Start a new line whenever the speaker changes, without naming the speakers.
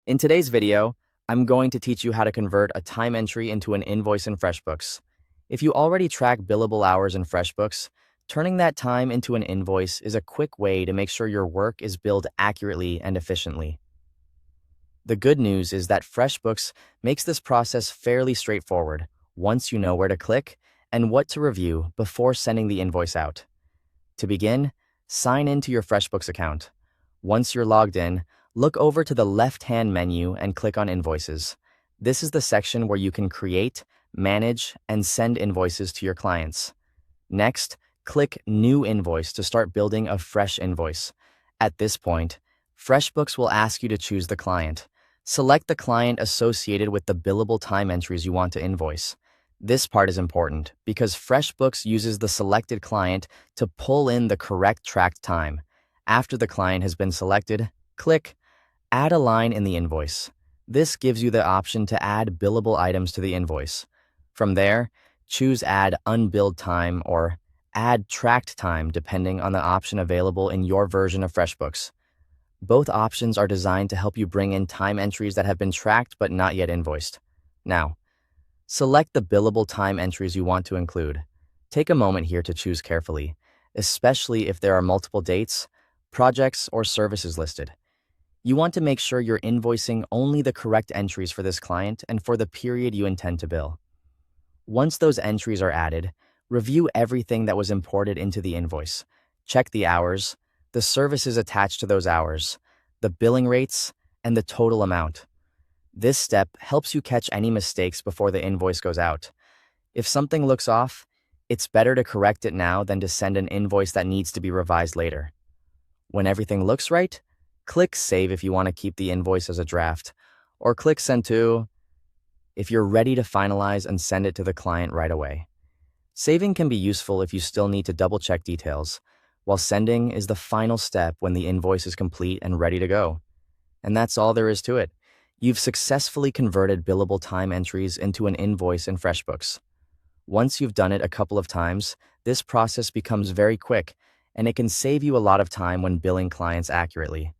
In today's video, I'm going to teach you how to convert a time entry into an invoice in FreshBooks. If you already track billable hours in FreshBooks, turning that time into an invoice is a quick way to make sure your work is billed accurately and efficiently. The good news is that FreshBooks makes this process fairly straightforward once you know where to click and what to review before sending the invoice out. To begin, sign into your FreshBooks account. Once you're logged in, look over to the left-hand menu and click on Invoices. This is the section where you can create, manage, and send invoices to your clients. Next, click New Invoice to start building a fresh invoice. At this point, FreshBooks will ask you to choose the client. Select the client associated with the billable time entries you want to invoice. This part is important because FreshBooks uses the selected client to pull in the correct tracked time. After the client has been selected, click Add a line in the invoice. This gives you the option to add billable items to the invoice. From there, choose Add Unbilled Time or Add Tracked Time depending on the option available in your version of FreshBooks. Both options are designed to help you bring in time entries that have been tracked but not yet invoiced. Now, select the billable time entries you want to include. Take a moment here to choose carefully, especially if there are multiple dates, projects, or services listed. You want to make sure you're invoicing only the correct entries for this client and for the period you intend to bill. Once those entries are added, review everything that was imported into the invoice. Check the hours, the services attached to those hours, the billing rates, and the total amount. This step helps you catch any mistakes before the invoice goes out. If something looks off, it's better to correct it now than to send an invoice that needs to be revised later. When everything looks right, click Save if you want to keep the invoice as a draft, or click Send To if you're ready to finalize and send it to the client right away. Saving can be useful if you still need to double-check details, while sending is the final step when the invoice is complete and ready to go. And that's all there is to it. You've successfully converted billable time entries into an invoice in FreshBooks. Once you've done it a couple of times, this process becomes very quick, and it can save you a lot of time when billing clients accurately.